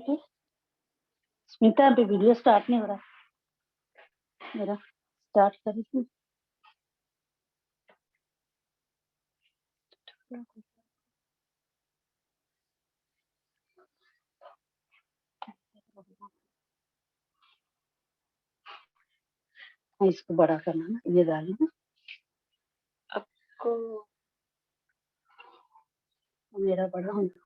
पे स्मिता पे video start नहीं हो रहा मेरा। स्टार्ट करी थी। इसको बड़ा करना ना, ये डालना आपको, मेरा बड़ा होना।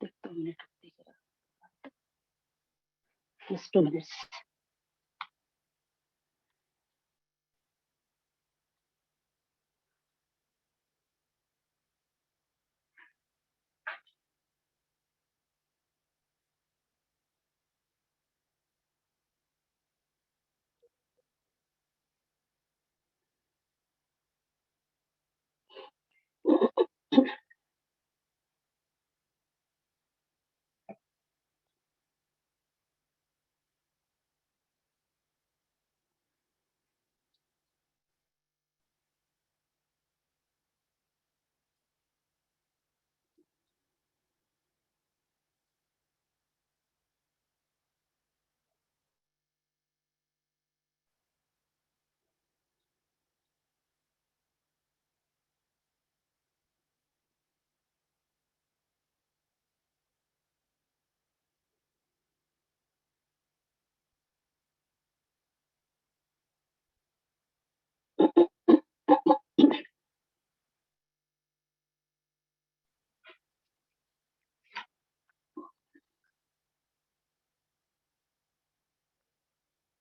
देख 2 मिनट दिख रहा, just 2 minutes।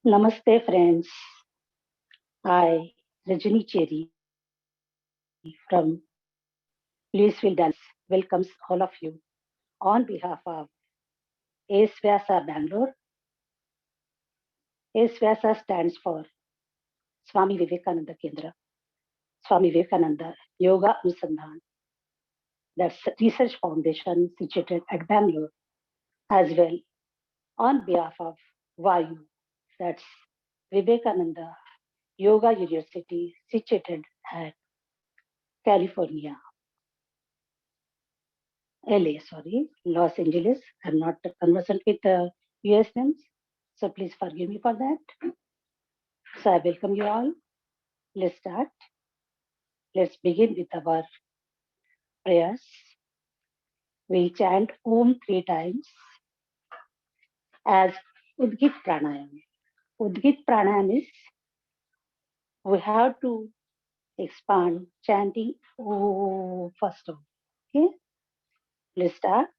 Namaste friends, I Rajani Cherry from Louisville, Dallas welcomes all of you on behalf of ACE Vyasa Bangalore. ACE Vyasa stands for Swami Vivekananda Kendra, Swami Vivekananda Yoga Anusandhan. That's a research foundation situated at Bangalore, as well on behalf of VAYU, that's Vivekananda Yoga University situated at California, LA, sorry, Los Angeles. I'm not conversant with US names, so please forgive me for that. So I welcome you all. Let's start. Let's begin with our prayers. We chant Om 3 times as Udgit Pranayam. Udgit Pranayam is we have to expand chanting Om first. Okay, let's start,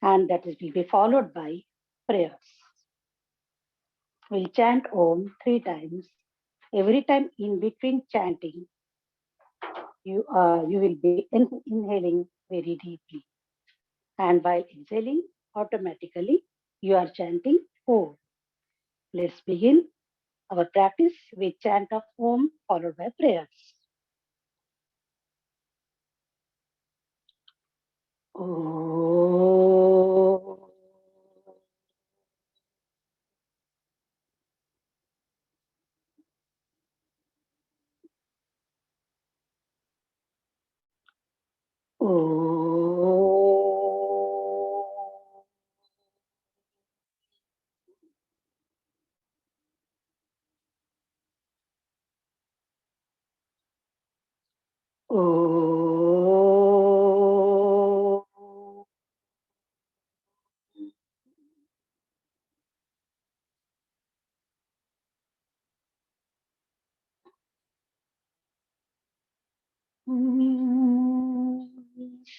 and that will be followed by prayers. We'll chant Om 3 times. Every time in between chanting, you will be inhaling very deeply, and while exhaling, automatically you are chanting Om. Let's begin our practice with chant of Om followed by prayers. Om.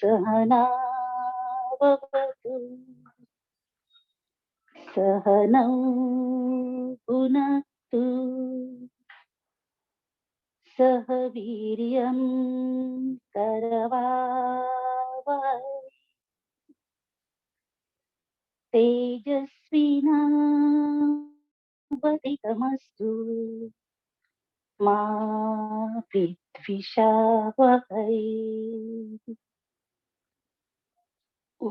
सहना भवतु सहनौ भुनक्तु सह वीर्यं करवावहै तेजस्विनावधितमस्तु मा विद्विषावहै। ॐ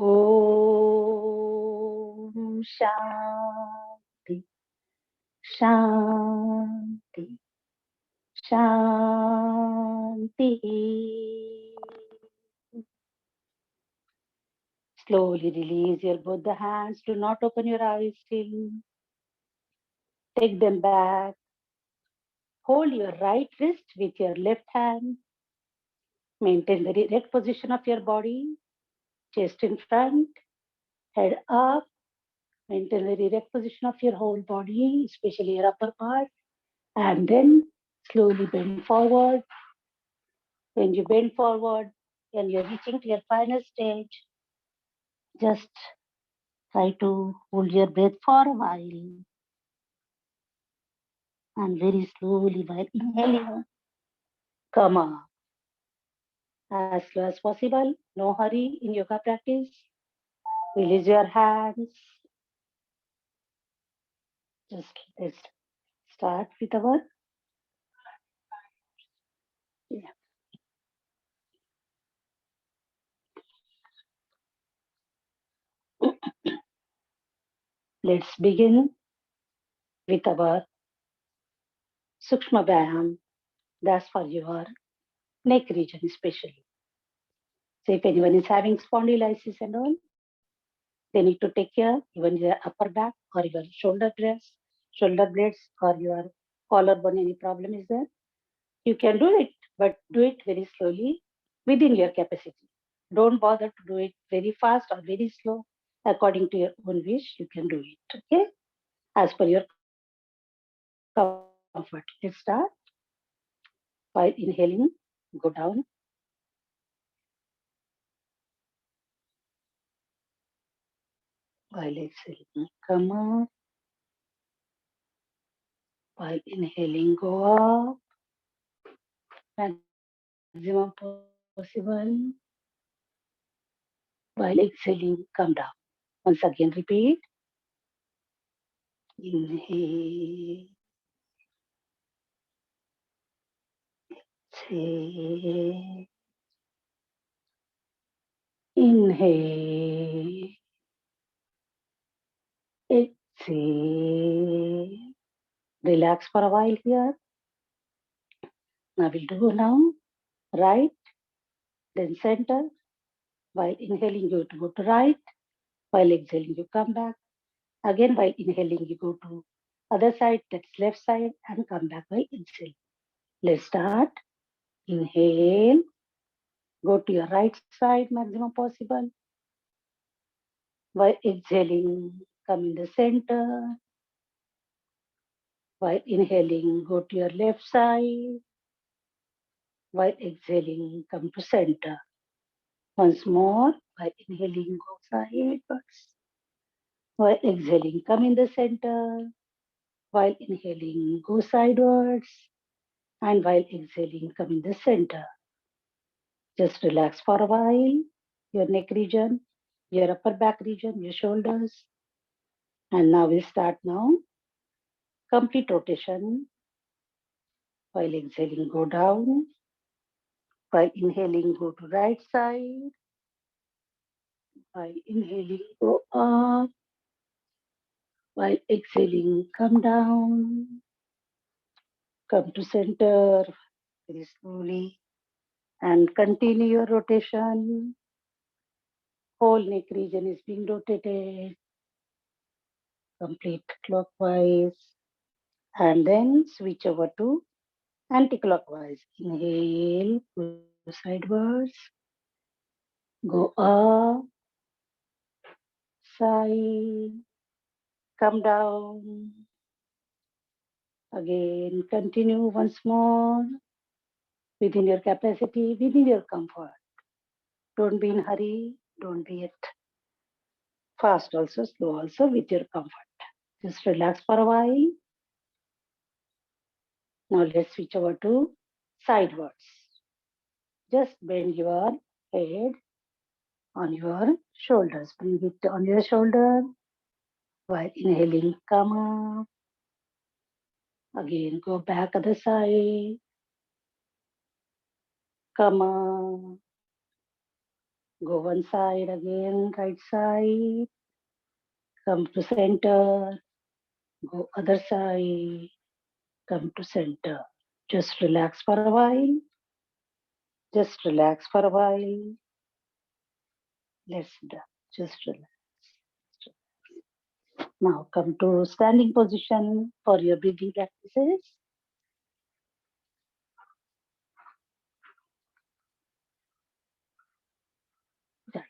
शान्ति शान्ति शान्तिः। Slowly release your both the hands. Do not open your eyes still. Take them back. Hold your right wrist with your left hand. Maintain the erect position of your body. Chest in front, head up. Maintain the erect position of your whole body, especially your upper part. And then slowly bend forward. When you bend forward and you're reaching to your final stage, just try to hold your breath for a while. And very slowly while inhaling, come up as slow as possible. No hurry in yoga practice. Release your hands. Just let's start with our let's begin with our Sukshma Vyayam. That's for your neck region especially. So if anyone is having spondylitis and all, they need to take care even your upper back or your shoulder blades or your collarbone, any problem is there. You can do it, but do it very slowly within your capacity. Don't bother to do it very fast or very slow. According to your own wish, you can do it. Okay? As per your comfort. Let's start. While inhaling, go down. While exhaling, come up. While inhaling, go up. Maximum possible. While exhaling, come down. Once again, repeat. Inhale. Exhale. Inhale. Exhale. Relax for a while here. Now we'll do now right, then center. While inhaling, you go to right. While exhaling, you come back. Again, while inhaling, you go to other side, that's left side, and come back while exhaling. Let's start. Inhale. Go to your right side, maximum possible. While exhaling, come in the center. While inhaling, go to your left side. While exhaling, come to center. Once more, while inhaling, go sideways. While exhaling, come in the center. While inhaling, go sideways. And while exhaling, come in the center. Just relax for a while. Your neck region, your upper back region, your shoulders. And now we start now. Complete rotation. While exhaling, go down. While inhaling, go to right side. While inhaling, go up. While exhaling, come down. Come to center very slowly. And continue your rotation. Whole neck region is being rotated. Complete clockwise. And then switch over to anti-clockwise. Inhale, go sideways. Go up, side, come down. Again, continue once more within your capacity, within your comfort. Don't be in hurry. Don't be at fast also, slow also, with your comfort. Just relax for a while. Now let's switch over to sidewards. Just bend your head on your shoulders. Bring it on your shoulder while inhaling, come up. Again, go back other side. Come up. Go one side again, right side. Come to center. Go other side. Come to center. Just relax for a while. Just relax for a while. Let's do. Just relax. Now come to standing position for your breathing practices.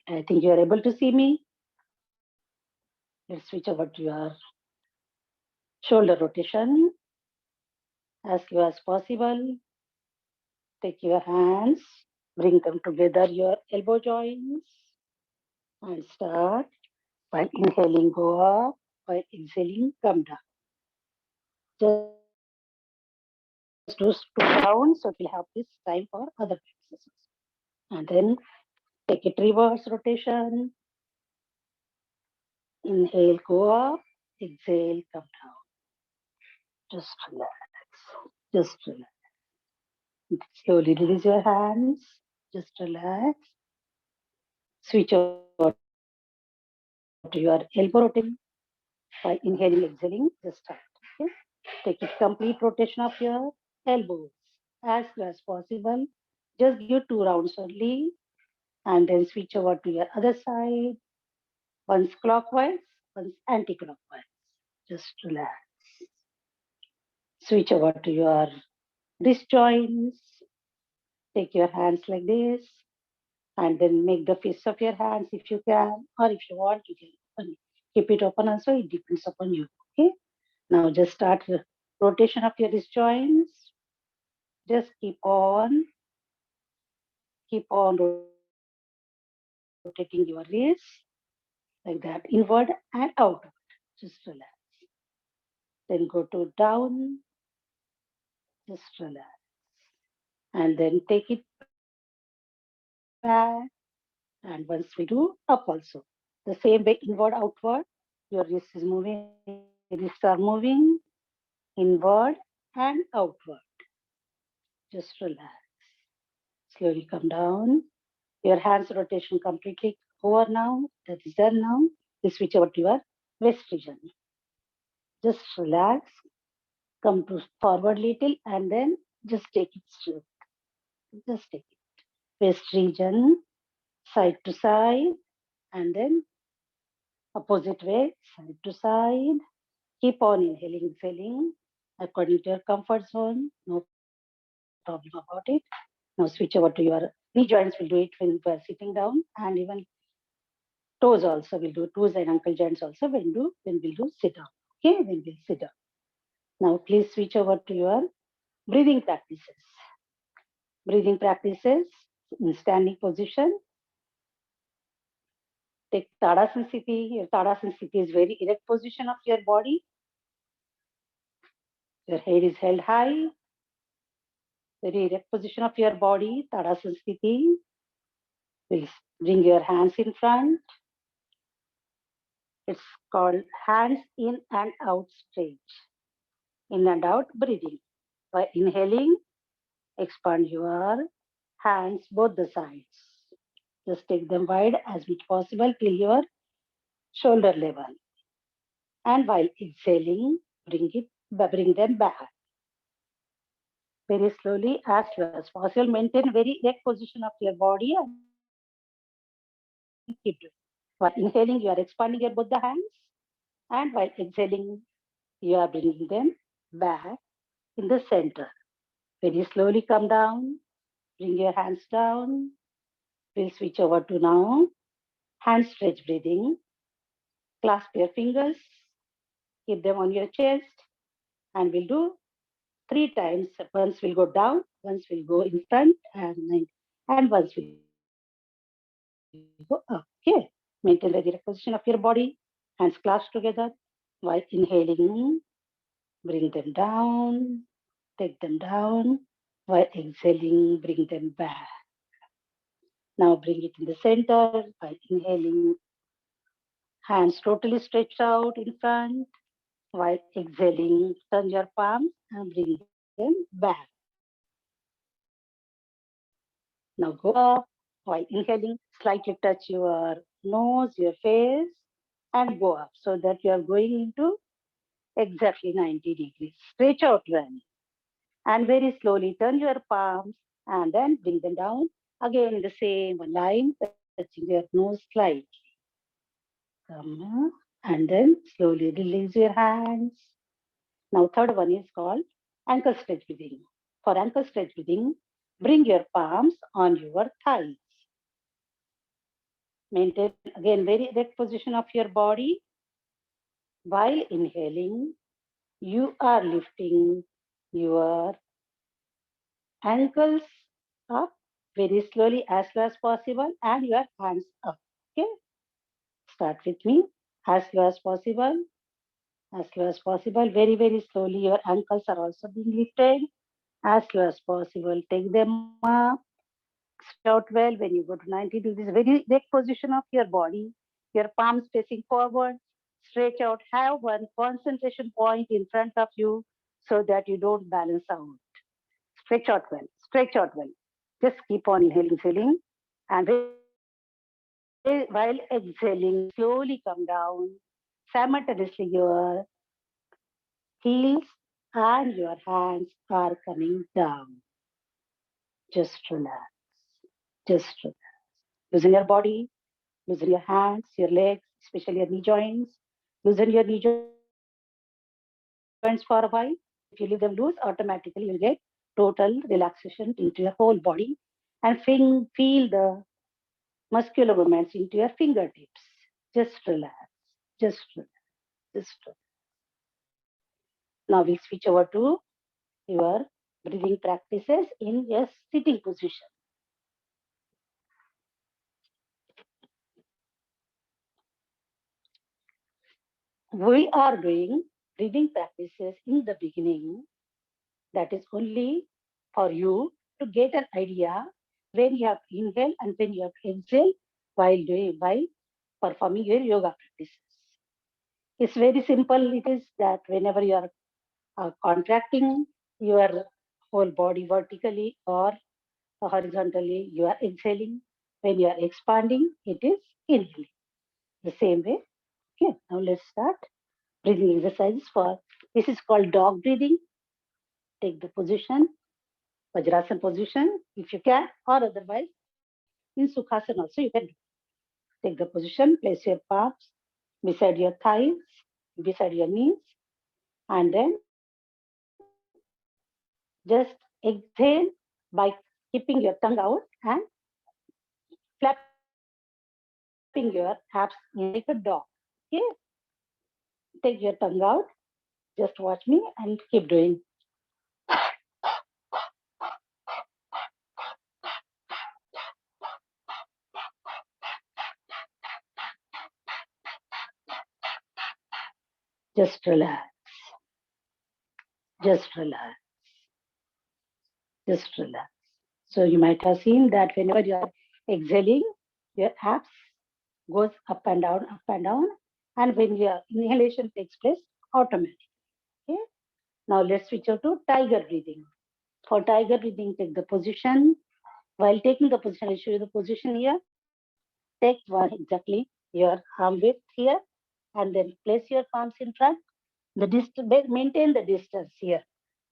I think you are able to see me. Let's switch over to your shoulder rotation as few as possible. Take your hands, bring them together, your elbow joints, and start. While inhaling, go up. While exhaling, come down. Just do 2 rounds, so it will have this time for other practices. And then take it reverse rotation. Inhale, go up. Exhale, come down. Just relax. Just relax. Slowly release your hands. Just relax. Switch over to your elbow rotation. By inhaling, exhaling, just start. Okay? Take it complete rotation of your elbows as low as possible. Just give 2 rounds only, and then switch over to your other side. Once clockwise, once anti-clockwise. Just relax. Switch over to your wrist joints. Take your hands like this, and then make the fists of your hands if you can, or if you want, you can open. Keep it open also, it depends upon you. Okay. Now just start the rotation of your wrist joints. Just keep on rotating your wrist like that, inward and outward. Just relax. Then go to down. Just relax. And then take it back. And once we do, up also. The same way, inward, outward. Your wrist is moving, wrists are moving, inward and outward. Just relax. Slowly come down. Your hands rotation completely over now. That is done now. You switch over to your waist region. Just relax. Come to forward little and then just take it straight. Just take it. Waist region, side to side, and then opposite way, side to side. Keep on inhaling, exhaling according to your comfort zone. No problem about it. Now switch over to your knee joints. Will do it when we are sitting down, and even toes also will do. Toes and ankle joints also when we'll do sit down. Okay, when we'll sit down. Now please switch over to your breathing practices. Breathing practices in standing position. Take Tadasana Sthiti. Your Tadasana Sthiti is very erect position of your body. Your head is held high. Very erect position of your body. Tadasana Sthiti. Please bring your hands in front. It's called hands in and out stretch. In and out breathing. By inhaling, expand your hands both the sides. Just take them wide as much possible till your shoulder level. And while exhaling, bring them back. Very slowly, as slow as possible. Maintain very erect position of your body and keep doing. While inhaling, you are expanding your both the hands, and while exhaling, you are bringing them back in the center. Very slowly come down. Bring your hands down. We'll switch over to now hand stretch breathing. Clasp your fingers. Keep them on your chest, and we'll do 3 times. Once will go down, once will go in front, and once will go up. Okay. Maintain the direct position of your body. Hands clasped together. While inhaling, bring them down, take them down. While exhaling, bring them back. Now bring it in the center by inhaling. Hands totally stretched out in front. While exhaling, turn your palms and bring them back. Now go up. While inhaling, slightly touch your nose, your face, and go up so that you are going into exactly 90 degrees. Stretch out running. And very slowly turn your palms and then bring them down. Again, the same line, touching your nose slightly. Come up. And then slowly release your hands. Now, third one is called ankle stretch breathing. For ankle stretch breathing, bring your palms on your thighs. Maintain again very erect position of your body. While inhaling, you are lifting your ankles up very slowly as slow as possible and your hands up. Okay, start with me as slow as possible, as slow as possible. Very, very slowly, your ankles are also being lifted as slow as possible. Take them up, stretch out well when you go to 90 degrees. Very neck position of your body, your palms facing forward. Stretch out, have one concentration point in front of you so that you don't balance out. Stretch out well, stretch out well. Just keep on inhaling, exhaling, and while exhaling, slowly come down. Simultaneously, your heels and your hands are coming down. Just relax. Just relax. Loosen your body, loosen your hands, your legs, especially your knee joints. Loosen your knee joints for a while. If you leave them loose, automatically you'll get total relaxation into your whole body and feel the muscular movements into your fingertips. Just relax. Just relax. Just relax. Now we'll switch over to your breathing practices in a sitting position. We are doing breathing practices in the beginning that is only for you to get an idea when you have to inhale and when you have to exhale while performing your yoga practices. It's very simple. It is that whenever you are contracting your whole body vertically or horizontally, you are exhaling. When you are expanding, it is inhaling. The same way. Okay, now let's start breathing exercises for this is called dog breathing. Take the position, Vajrasana position, if you can, or otherwise in Sukhasana also you can do. Take the position, place your palms beside your thighs, beside your knees, and then just exhale by keeping your tongue out and flapping your abs in like a dog. Okay, take your tongue out. Just watch me and keep doing. Just relax. Just relax. Just relax. So you might have seen that whenever you are exhaling, your abs goes up and down, and when your inhalation takes place, automatically. Okay. Now let's switch over to tiger breathing. For tiger breathing, take the position. While taking the position, I'll show you the position here. Take one exactly your arm width here, and then place your palms in front. The distance, maintain the distance here.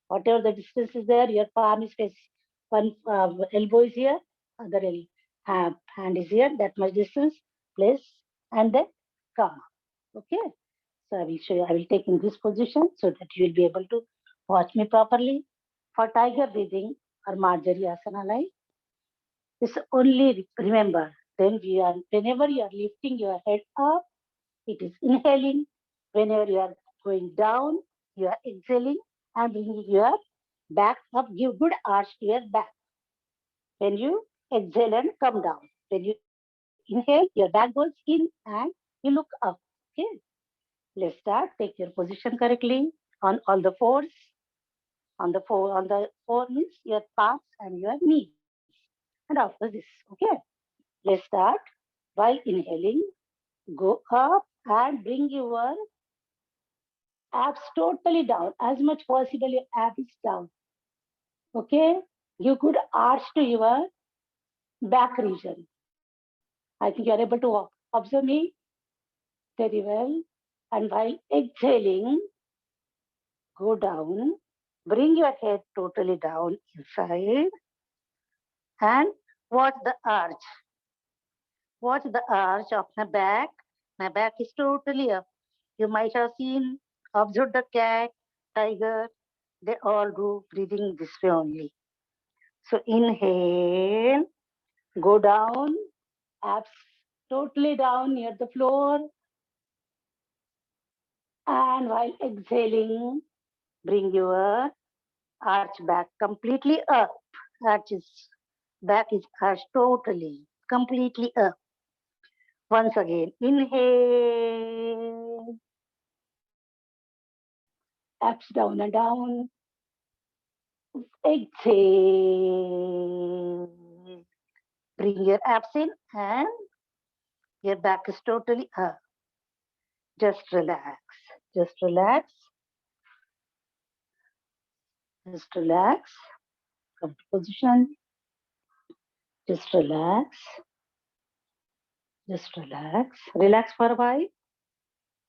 Whatever the distance is there, your palm is face one elbow is here, other hand is here. That much distance. Place and then come. Okay. So I will show you. I will take in this position so that you will be able to watch me properly. For tiger breathing or Marjari Asana like, this only remember. Then whenever you are lifting your head up, it is inhaling. Whenever you are going down, you are exhaling and bringing your back up. Give good arch to your back. When you exhale and come down. When you inhale, your back goes in and you look up. Okay. Let's start. Take your position correctly on all the fours. On the four means your palms and your knees. And after this, okay? Let's start. While inhaling, go up and bring your abs totally down. As much possible, your abs is down. Okay? You could arch to your back region. I think you are able to observe me very well. And while exhaling, go down. Bring your head totally down inside and watch the arch. Watch the arch of my back. My back is totally up. You might have seen, observed the cat, tiger. They all do breathing this way only. So inhale, go down, abs totally down near the floor. And while exhaling, bring your arch back completely up. Back is arched totally, completely up. Once again, inhale, abs down and down. Exhale. Bring your abs in and your back is totally up. Just relax. Just relax. Just relax. Come to position. Just relax. Just relax. Relax for a while.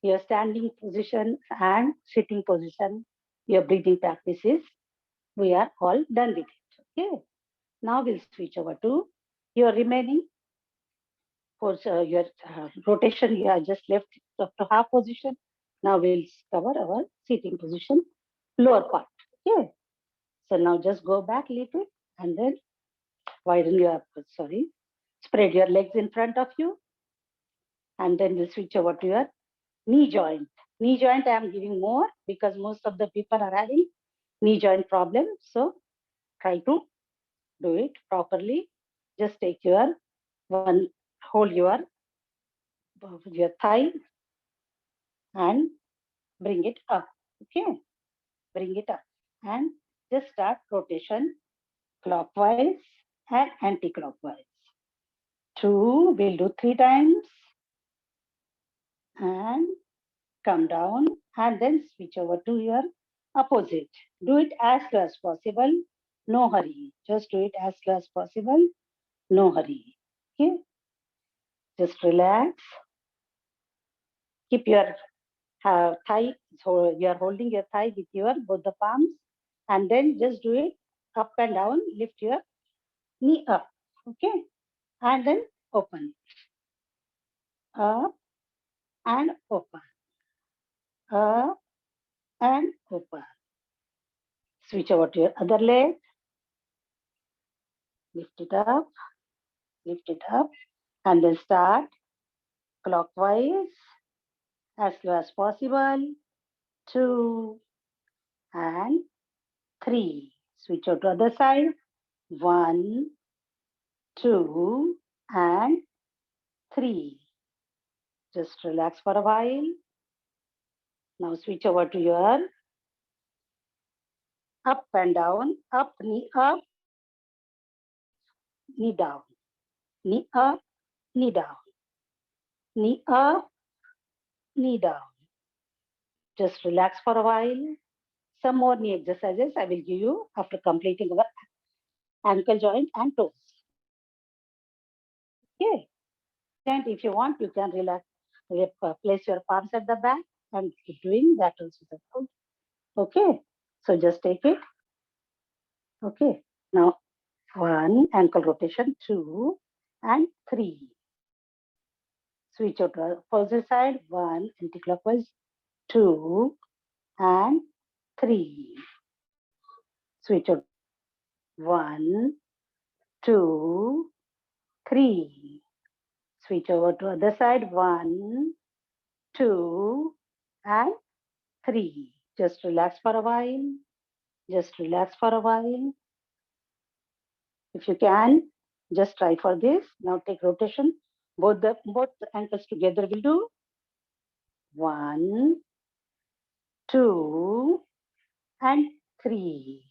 Your standing position and sitting position, your breathing practices, we are all done with it. Okay. Now we'll switch over to your remaining for your rotation. You are just left up to half position. Now we'll cover our sitting position, lower part. Okay. So now just go back a little and then widen your, spread your legs in front of you. And then we'll switch over to your knee joint. Knee joint I am giving more because most of the people are having knee joint problem. So try to do it properly. Just take your hold your thigh and bring it up. Okay, bring it up and just start rotation clockwise and anti-clockwise. 2, we'll do 3 times and come down and then switch over to your opposite. Do it as slow as possible. No hurry. Just do it as slow as possible. No hurry. Okay. Just relax. Keep your thigh. So you are holding your thigh with your both the palms, and then just do it up and down. Lift your knee up. Okay. And then open. Up and open. Up and open. Switch over to your other leg. Lift it up. Lift it up. And then start clockwise as slow as possible. 2 and 3. Switch out to other side. 1, 2 and 3. Just relax for a while. Now switch over to your up and down. Up, knee up, knee down. Knee up, knee down. Knee up, knee down. Just relax for a while. Some more knee exercises I will give you after completing our ankle joint and toes. Okay. And if you want, you can relax. Place your palms at the back and keep doing that also. Okay. So just take it. Okay. Now 1 ankle rotation, 2 and 3. Switch out to opposite side. 1 anti-clockwise, 2 and 3. Switch out. 1, 2, 3. Switch over to other side. 1, 2 and 3. Just relax for a while. Just relax for a while. If you can, just try for this. Now take rotation. Both the ankles together will do 1, 2 and 3.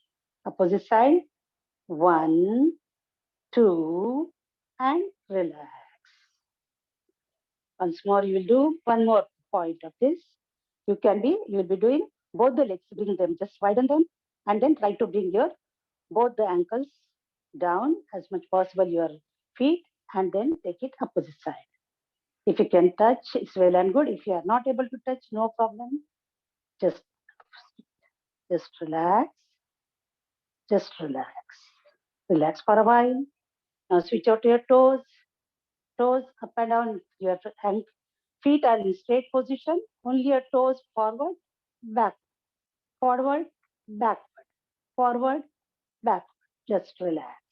Opposite side. 1, 2, and relax. Once more, you will do one more point of this. You will be doing both the legs, bring them, just widen them, and then try to bring your both the ankles down as much possible your feet, and then take it opposite side. If you can touch, it's well and good. If you are not able to touch, no problem. Just relax. Just relax. Relax for a while. Now switch out your toes. Toes up and down. Your feet are in straight position. Only your toes forward, back, forward, backward, forward, back. Just relax.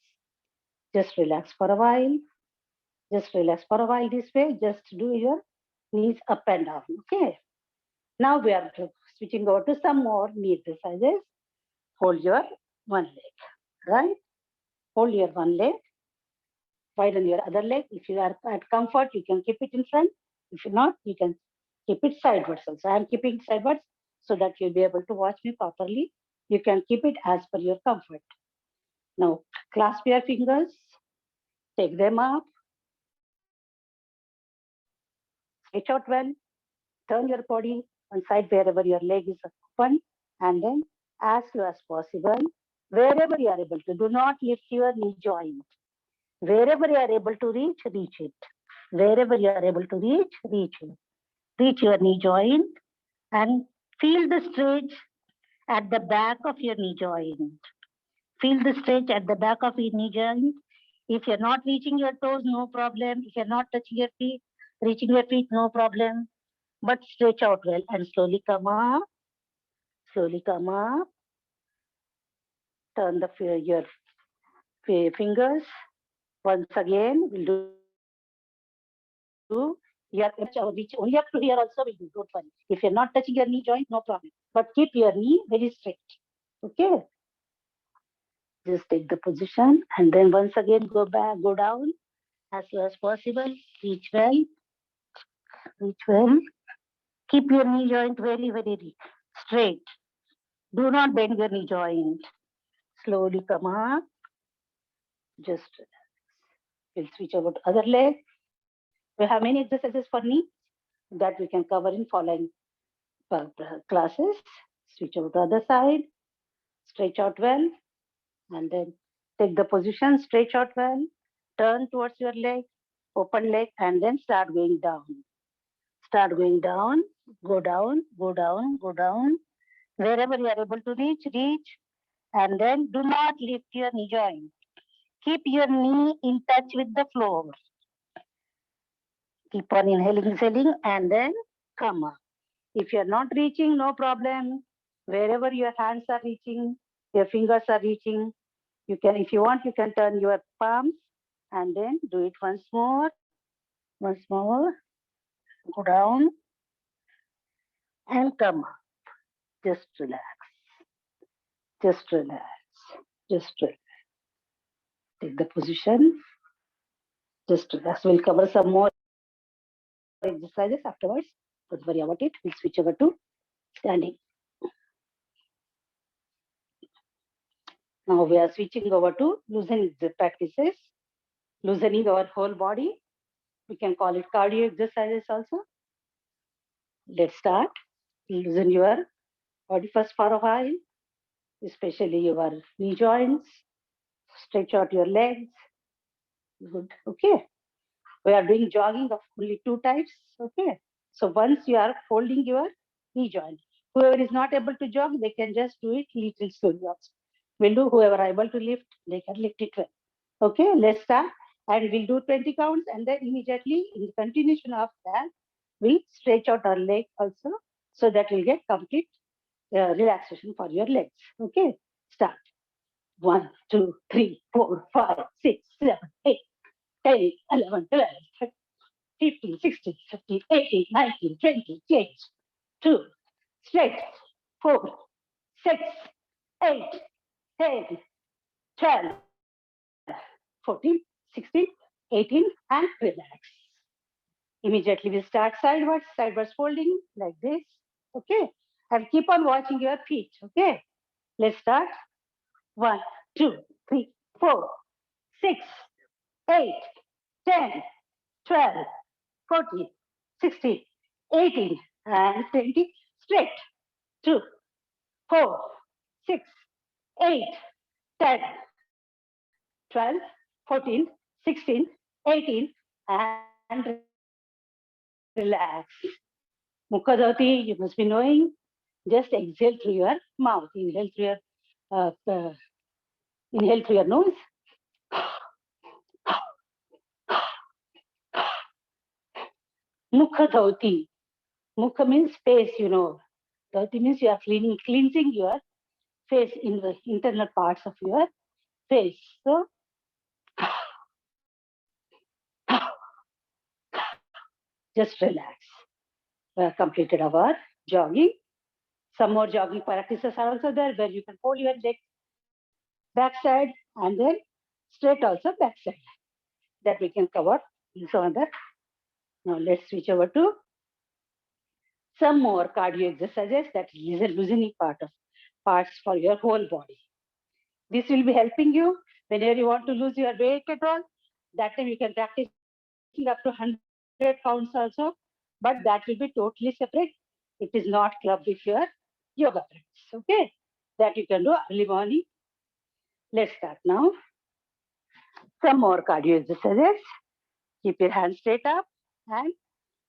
Just relax for a while. Just relax for a while this way. Just do your knees up and down. Okay. Now we are switching over to some more knee exercises. Hold your one leg, right? Hold your one leg. Widen your other leg. If you are at comfort, you can keep it in front. If you're not, you can keep it sideways also. I am keeping it sideways so that you'll be able to watch me properly. You can keep it as per your comfort. Now, clasp your fingers. Take them up. Stretch out well. Turn your body one side wherever your leg is open. And then, as low as possible, wherever you are able to, do not lift your knee joint. Wherever you are able to reach, reach it. Wherever you are able to reach, reach it. Reach your knee joint and feel the stretch at the back of your knee joint. Feel the stretch at the back of your knee joint. If you're not reaching your toes, no problem. If you're not touching your feet, reaching your feet, no problem. But stretch out well and slowly come up. Slowly come up. Turn your fingers. Once again, we'll do your reach only up to here also will do. Don't worry. If you're not touching your knee joint, no problem. But keep your knee very straight. Okay. Just take the position and then once again go back, go down as low as possible. Reach well. Reach well. Keep your knee joint very, very straight. Do not bend your knee joint. Slowly come up. Just relax. We'll switch over to other leg. We have many exercises for knee that we can cover in following classes. Switch over to other side. Stretch out well. And then take the position. Stretch out well. Turn towards your leg. Open leg. And then start going down. Start going down. Go down. Go down. Go down. Wherever you are able to reach, reach. And then do not lift your knee joint. Keep your knee in touch with the floor. Keep on inhaling, exhaling, and then come up. If you're not reaching, no problem. Wherever your hands are reaching, your fingers are reaching, you can, if you want, you can turn your palms and then do it once more. Once more. Go down and come up. Just relax. Just relax. Just relax. Take the position. Just relax. We'll cover some more exercises afterwards. Don't worry about it. We'll switch over to standing. Now we are switching over to loosening practices, loosening our whole body. We can call it cardio exercises also. Let's start. Loosen your body first for a while, especially your knee joints. Stretch out your legs. Good. Okay. We are doing jogging of only 2 types. Okay. So once you are holding your knee joint, whoever is not able to jog, they can just do it little slowly also. We'll do whoever are able to lift, they can lift it well. Okay, let's start. And we'll do 20 counts and then immediately in the continuation of that, we'll stretch out our leg also so that we'll get complete relaxation for your legs. Okay, start. 1, 2, 3, 4, 5, 6, 7, 8, 10, 11, 12, 13, 15, 16, 17, 18, 19, 20, change. 2, straight. 4, 6, 8, 10, 12, 14, 16, 18, and relax. Immediately we start sideways folding like this. Okay. And keep on watching your feet. Okay. Let's start. 1, 2, 3, 4, 6, 8, 10, 12, 14, 16, 18, and 20. Straight. 2, 4, 6, 8, 10, 12, 14, 16, 18, and relax. Mukhadoti, you must be knowing. Just exhale through your mouth. Uh, uh, inhale through your nose. Mukhadoti. Mukha means face, you know. Dhoti means you are cleansing your face in the internal parts of your face. So, just relax. We have completed our jogging. Some more jogging practices are also there where you can hold your legs backside and then straight also backside. That we can cover in some other. Now let's switch over to some more cardio exercises that is a loosening parts for your whole body. This will be helping you whenever you want to lose your weight at all. That time you can practice up to 100 counts also, but that will be totally separate. It is not club with your yoga practice. Okay, that you can do early morning. Let's start now. Some more cardio exercises. Keep your hands straight up and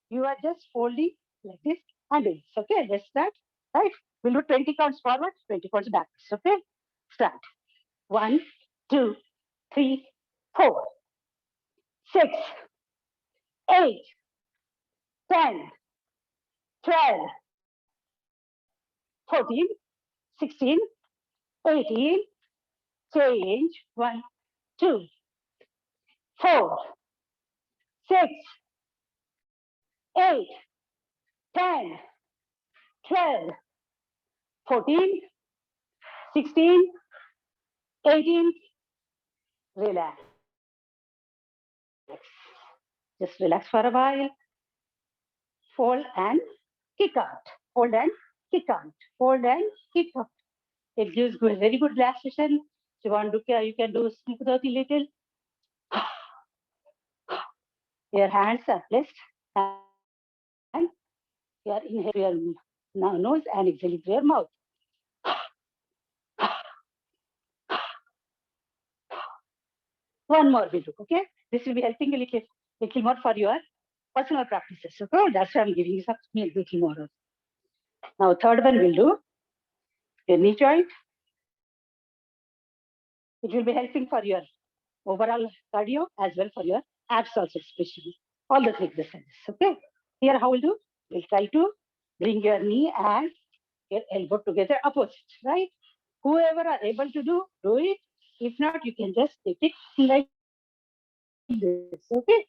you are just folding like this and this. Okay, let's start. Right? We'll do 20 counts forward, 20 counts backwards. Okay, start. 1, 2, 3, 4, 6, 8, 10, 12, 14, 16, 18, change. 1, 2, 4, 6, 8, 10, 12, 14, 16, 18. Relax. Just relax for a while. Fold and kick out. Hold and kick out. Hold and kick out. It gives very good relaxation. If you want to do, you can do Mukhdoti little. Your hands are placed and you are inhaling through your nose and exhaling through your mouth. One more will do, okay? This will be helping a little more for your personal practices. Okay, that's why I'm giving you some little more. Now, third one will do your knee joint. It will be helping for your overall cardio as well for your abs also, especially all the three exercises. Okay, here how we'll do? We'll try to bring your knee and your elbow together opposite, right? Whoever are able to do it. If not, you can just take it like this. Okay,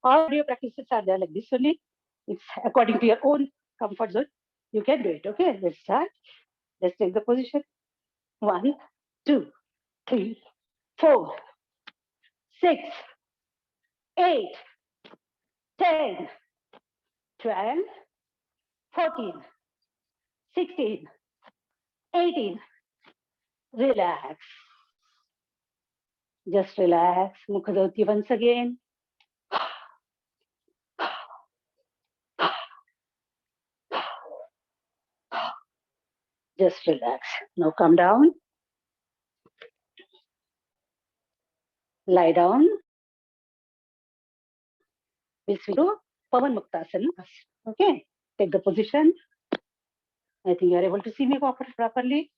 all your practices are there like this only. It's according to your own comfort zone. You can do it. Okay, let's start. Let's take the position. 1, 2, 3, 4, 6, 8, 10, 12, 14, 16, 18. Relax. Just relax. Mukhadoti once again. Just relax. Now come down. Lie down. This will do Pavan Muktasana. Okay. Take the position. I think you are able to see me properly.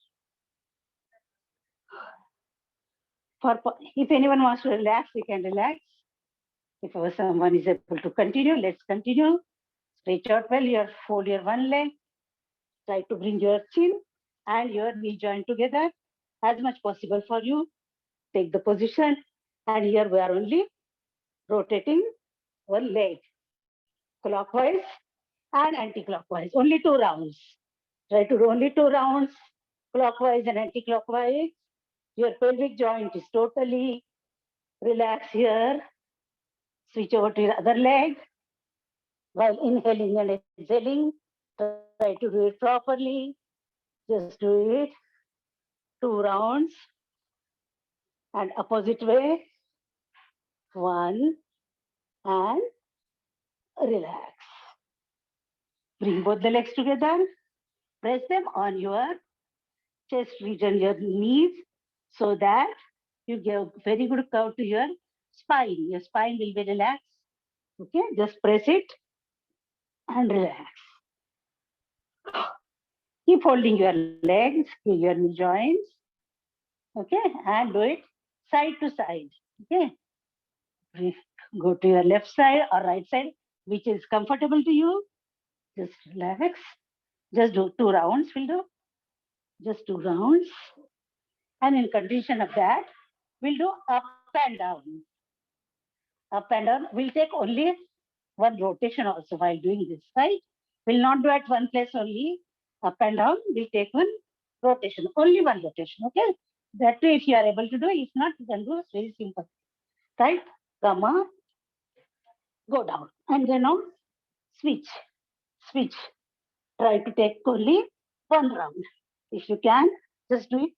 If anyone wants to relax, we can relax. If someone is able to continue, let's continue. Stretch out well, fold your one leg. Try to bring your chin and your knee joint together as much possible for you. Take the position, and here we are only rotating one leg clockwise and anti-clockwise. Only 2 rounds. Try to do only 2 rounds clockwise and anti-clockwise. Your pelvic joint is totally relaxed here. Switch over to your other leg while inhaling and exhaling. Try to do it properly. Just do it. 2 rounds, and opposite way, 1, and relax. Bring both the legs together, press them on your chest region, your knees, so that you give very good curve to your spine. Your spine will be relaxed. Okay, just press it and relax. Keep holding your legs, your knee joints. Okay, and do it side to side. Okay, go to your left side or right side, which is comfortable to you. Just relax. Just do 2 rounds, will do. Just 2 rounds. And in condition of that, we'll do up and down. Up and down. We'll take only one rotation also while doing this, right? We'll not do at one place only. Up and down, we'll take one rotation, only one rotation, okay? That way, if you are able to do, if not, you can do it very simple, right? Come up, go down, and then on, switch, switch. Try to take only one round. If you can, just do it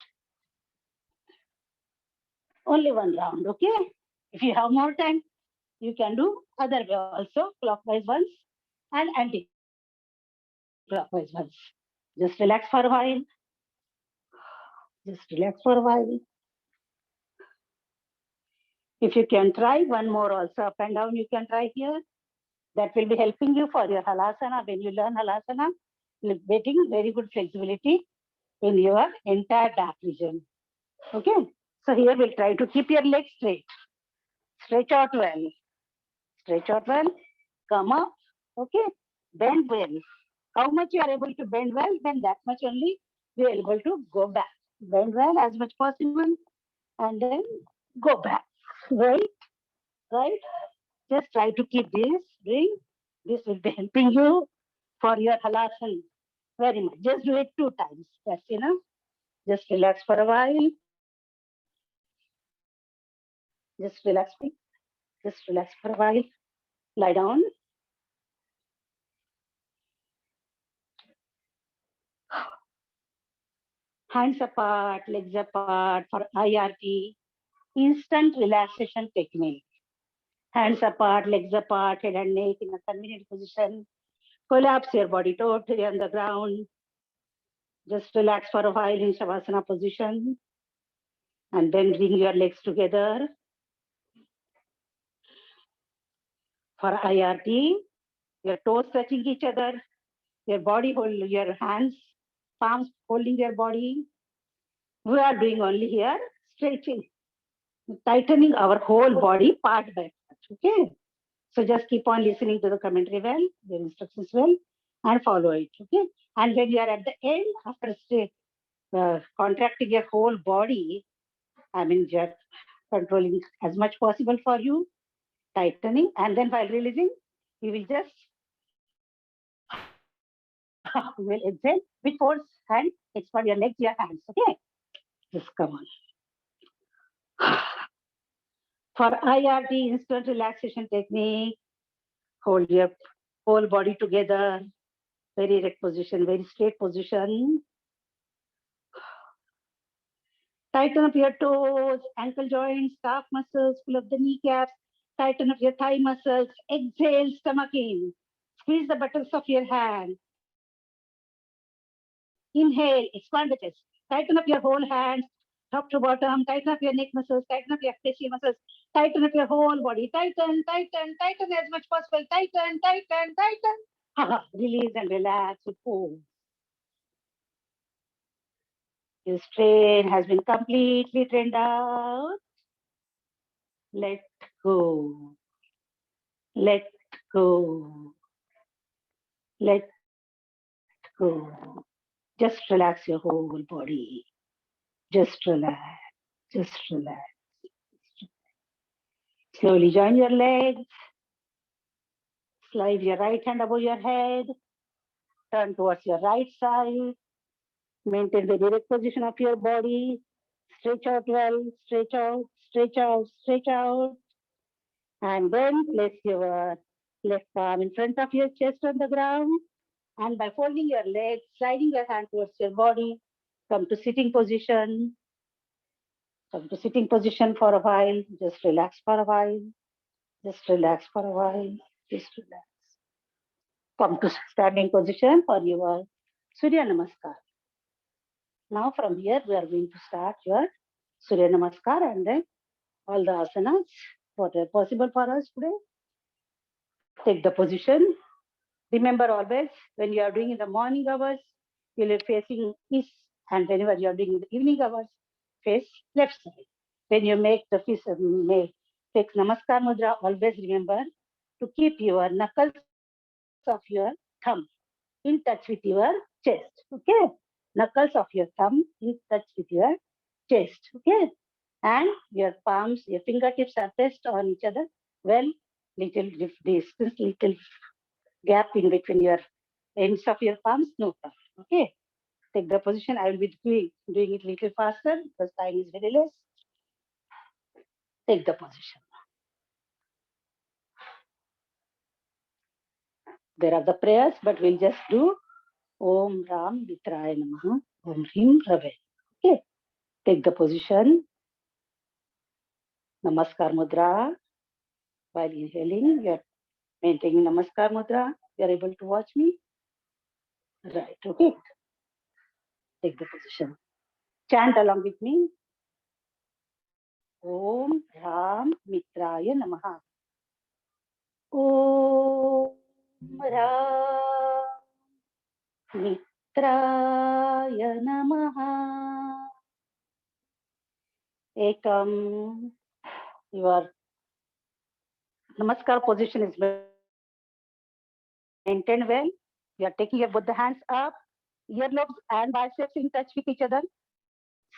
only one round, okay? If you have more time, you can do other way also, clockwise once and anti-clockwise once. Just relax for a while. Just relax for a while. If you can try one more also up and down, you can try here. That will be helping you for your halasana. When you learn halasana, you're getting very good flexibility in your entire back region. Okay. So here we'll try to keep your legs straight. Stretch out well. Stretch out well. Come up. Okay. Bend well. How much you are able to bend well, then that much only you are able to go back. Bend well as much possible and then go back. Right? Right? Just try to keep this doing. This will be helping you for your halasana very much. Just do it 2 times. That's enough. Just relax for a while. Just relax. Just relax for a while. Lie down. Hands apart, legs apart for IRT. Instant relaxation technique. Hands apart, legs apart, head and neck in a convenient position. Collapse your body totally on the ground. Just relax for a while in Shavasana position. And then bring your legs together. For IRT, your toes touching each other, your body hold your hands, palms holding your body. We are doing only here stretching, tightening our whole body part by part. Okay. So just keep on listening to the commentary well, the instructions well, and follow it. Okay. And when you are at the end, after contracting your whole body, I mean, just controlling as much possible for you, tightening, and then while releasing, you will just will exhale with force and expand your legs, your hands. Okay. Just come on. For IRT, instant relaxation technique, hold your whole body together, very erect position, very straight position. Tighten up your toes, ankle joints, calf muscles, pull up the kneecaps, tighten up your thigh muscles, exhale, stomach in. Squeeze the buttocks of your hand. Inhale, expand the chest. Tighten up your whole hands, top to bottom. Tighten up your neck muscles, tighten up your facial muscles, tighten up your whole body. Tighten, tighten, tighten as much possible. Tighten, tighten, tighten. Release and relax with pause. Your strain has been completely drained out. Let go. Let go. Let go. Just relax your whole body. Just relax. Just relax. Slowly join your legs. Slide your right hand above your head. Turn towards your right side. Maintain the direct position of your body. Stretch out well. Stretch out. Stretch out. Stretch out. And then place your left palm in front of your chest on the ground. And by folding your legs, sliding your hand towards your body, Come to sitting position. Come to sitting position for a while. Just relax for a while. Just relax for a while. Just relax. Come to standing position for your Surya Namaskar. Now from here we are going to start your Surya Namaskar and then all the asanas, what are possible for us today. Take the position. Remember always, when you are doing in the morning hours, you will be facing east, and whenever you are doing in the evening hours, face left side. When you make the fist, take Namaskar Mudra, always remember to keep your knuckles of your thumb in touch with your chest. Okay? Knuckles of your thumb in touch with your chest. Okay? And your palms, your fingertips are pressed on each other. Well, little distance, little gap in between your ends of your palms, no problem. Okay? Take the position. I will be doing it little faster because time is very less. Take the position. There are the prayers, but we'll just do Om Ram Mitraya Namaha, Om Rim Rave. Okay? Take the position. Namaskar Mudra. While inhaling, you are maintaining Namaskar Mudra. You are able to watch me? Right. Okay? Take the position. Chant along with me. Om Ram Mitraya Namaha. Om Ram Mitraya Namaha. Ekam. Your Namaskar position is maintained well. You are taking your both the hands up, earlobes and biceps in touch with each other.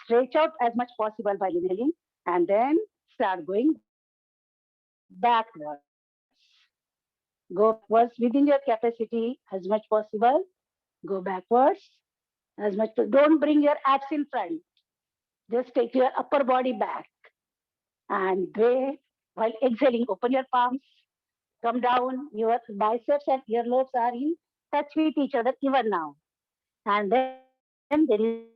Stretch out as much possible by inhaling and then start going backwards. Go backwards within your capacity as much possible. Go backwards as much. Don't bring your abs in front. Just take your upper body back. And while exhaling, open your palms. Come down. Your biceps and earlobes are in touch with each other even now. And then very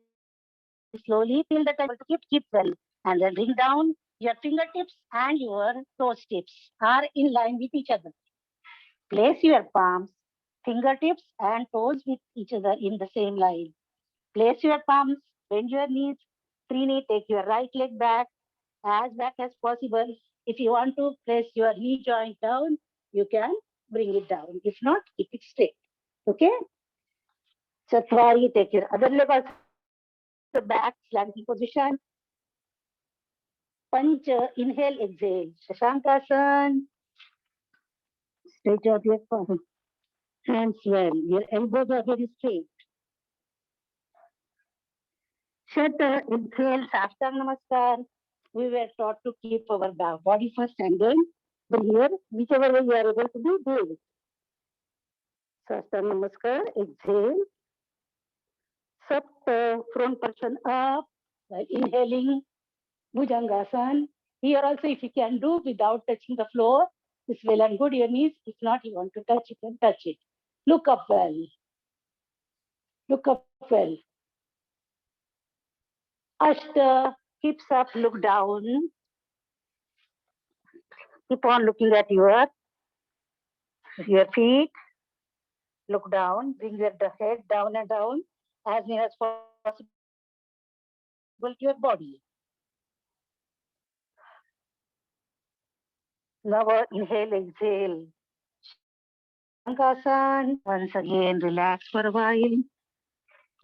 slowly feel the touch to keep well. And then bring down your fingertips and your toe tips are in line with each other. Place your palms, fingertips and toes with each other in the same line. Place your palms, bend your knees, Trini, take your right leg back as possible. If you want to place your knee joint down, you can bring it down. If not, keep it straight. Okay? Chatwari, take your other leg also back, slanting position. Pancha, inhale, exhale. Shashankasan, stretch out your hands well. Your elbows are very straight. Shata, inhale, Sashtang Namaskar. We were taught to keep our body first and then bring here, whichever way you are able to do it. Sashtang Namaskar, exhale. Sapta, front person up. While inhaling, Bhujangasana. Here also, if you can do without touching the floor, it's well and good. Your knees, if not, you want to touch, you can touch it. Look up well. Look up well. Ashta, hips up, look down. Keep on looking at your feet. Look down. Bring your head down and down as near as possible to your body. Now inhale, exhale. Shankasan. Once again, relax for a while.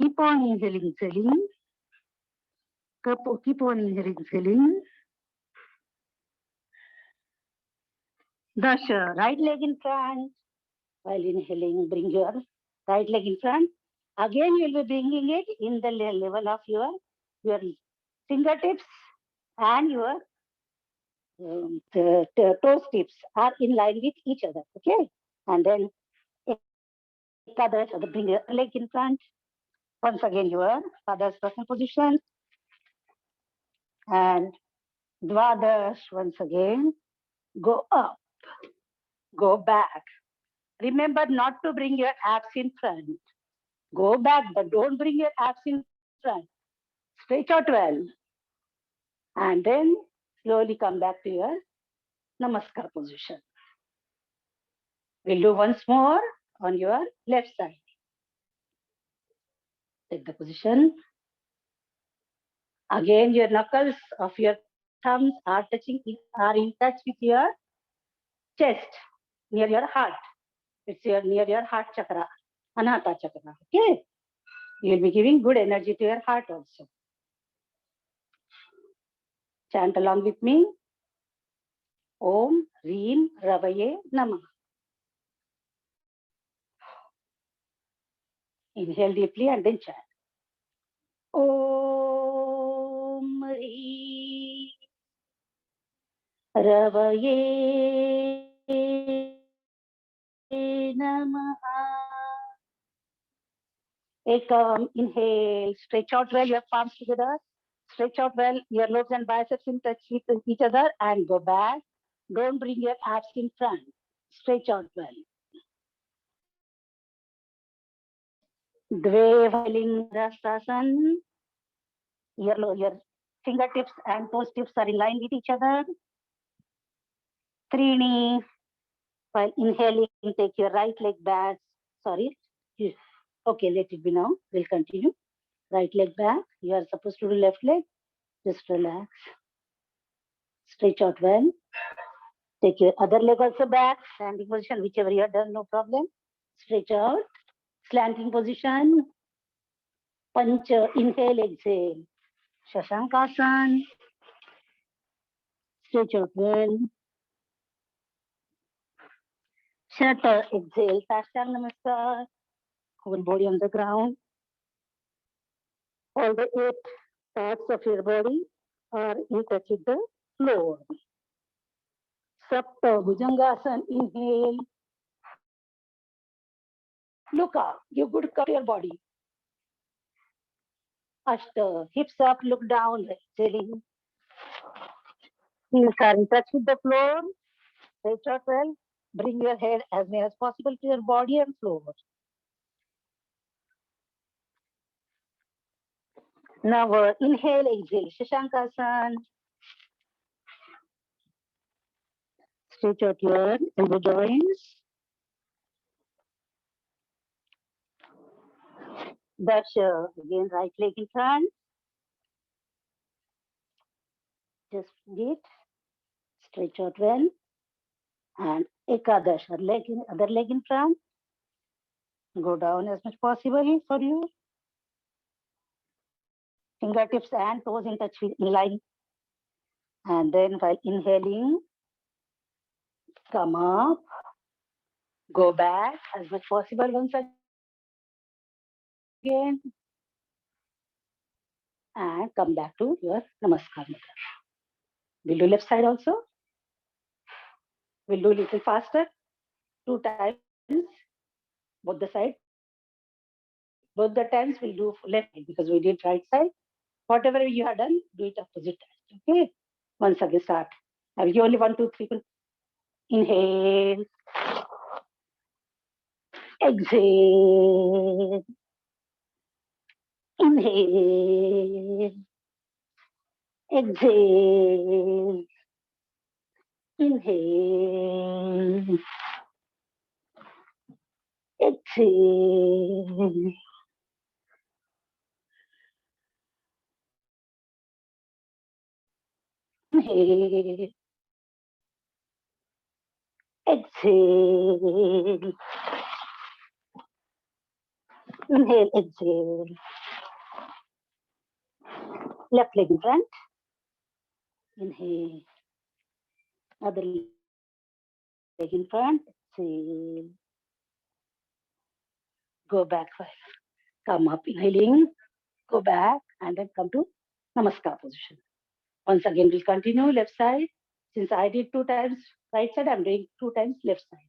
Keep on inhaling, exhaling. Keep on inhaling, exhaling. Dasha, right leg in front. While inhaling, bring your right leg in front. Again, you will be bringing it in the level of your fingertips and your toe tips are in line with each other. Okay, and then Ekadash, bring your leg in front. Once again, your father's personal position. And Dwadash, once again, go up, go back. Remember not to bring your abs in front. Go back, but don't bring your abs in front. Stretch out well. And then slowly come back to your Namaskar position. We'll do once more on your left side. Take the position. Again, your knuckles of your thumbs are in touch with your chest, near your heart. It's near your heart chakra, Anahata chakra. Okay. You'll be giving good energy to your heart also. Chant along with me. Om Reem Ravaye Namah. Inhale deeply and then chant. Om Reem Ravaye Namah. Inhale, stretch out well your palms together. Stretch out well your earlobes and biceps in touch with each other and go back. Don't bring your abs in front. Stretch out well. Dve Valingrasasan. Your fingertips and toes tips are in line with each other. Trini. While inhaling, take your right leg back. Sorry. Okay, let it be now. We'll continue. Right leg back. You are supposed to do left leg. Just relax. Stretch out well. Take your other leg also back. Standing position, whichever you have done, no problem. Stretch out. Slanting position. Pancha. Inhale, exhale. Shashankasan. Stretch out well. Shutter, exhale. Tashtang Namaskar. Whole body on the ground. All the 8 parts of your body are in touch with the floor. Sapta Bhujangasana, inhale. Look up, give good cup to your body. Ashta, hips up, look down, exhaling. Heels are in touch with the floor. Stretch out well. Bring your head as near as possible to your body and floor. Now inhale, exhale, Shashankasan. Stretch out your elbow joints. Darsha, again right leg in front. Just bring it. Stretch out well. And Ekadash, other leg in front. Go down as much possible for you. Fingertips and toes in touch with in line. And then while inhaling, come up. Go back as much possible once again. And come back to your Namaskar Mudra. We'll do left side also. We'll do a little faster. 2 times. Both the sides. Both the times we'll do left side because we did right side. Whatever you have done, do it opposite side. Okay. Once again start. I will give only 1, 2, 3. Inhale. Exhale. Inhale. Exhale. Inhale. Exhale. Inhale. Exhale. Inhale, exhale. Left leg in front. Inhale. Other leg in front. Exhale. Go back. Come up, inhaling. Go back and then come to Namaskar position. Once again, we'll continue left side. Since I did 2 times right side, I'm doing 2 times left side.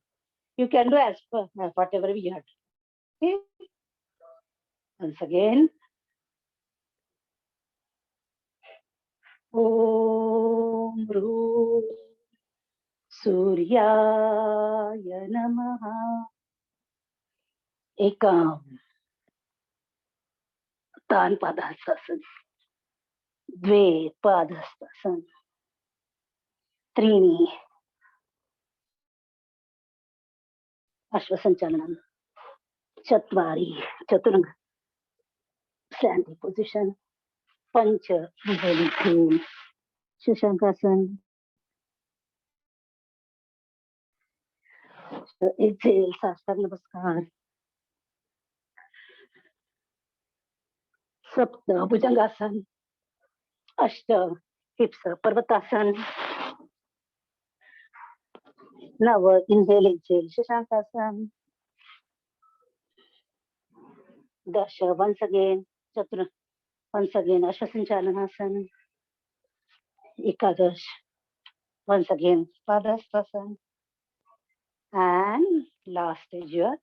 You can do as per whatever you have. Okay. Once again. Om Ru Suryaya Namaha. Ekam. Tanpadasana. द्वे पादहस्तासन, त्रीणि अश्वसञ्चालनं, चत्वारि चतुरङ्ग standing position, पंच inhaling Shashankasana, exhale साष्टांग नमस्कार, सप्त भुजंगासन, अष्ट हिप्स पर्वतासन, नव inhale exhale Shashankasana, दश once again चतुर once again अश्वसंचालनासन, एकादश once again padahastasana, and last is your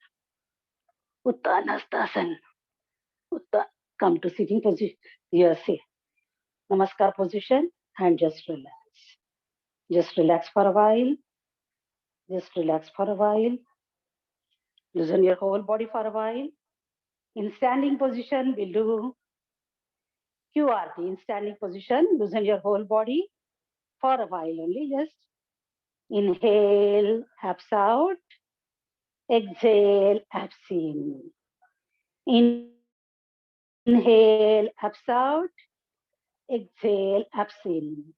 Uttanasthasana. Come to sitting position. Yes, Namaskar position and just relax. Just relax for a while. Just relax for a while. Loosen your whole body for a while. In standing position, we'll do QRT. In standing position, loosen your whole body for a while only. Just inhale, abs out. Exhale, abs in. Inhale, abs out. Exhale, abs in.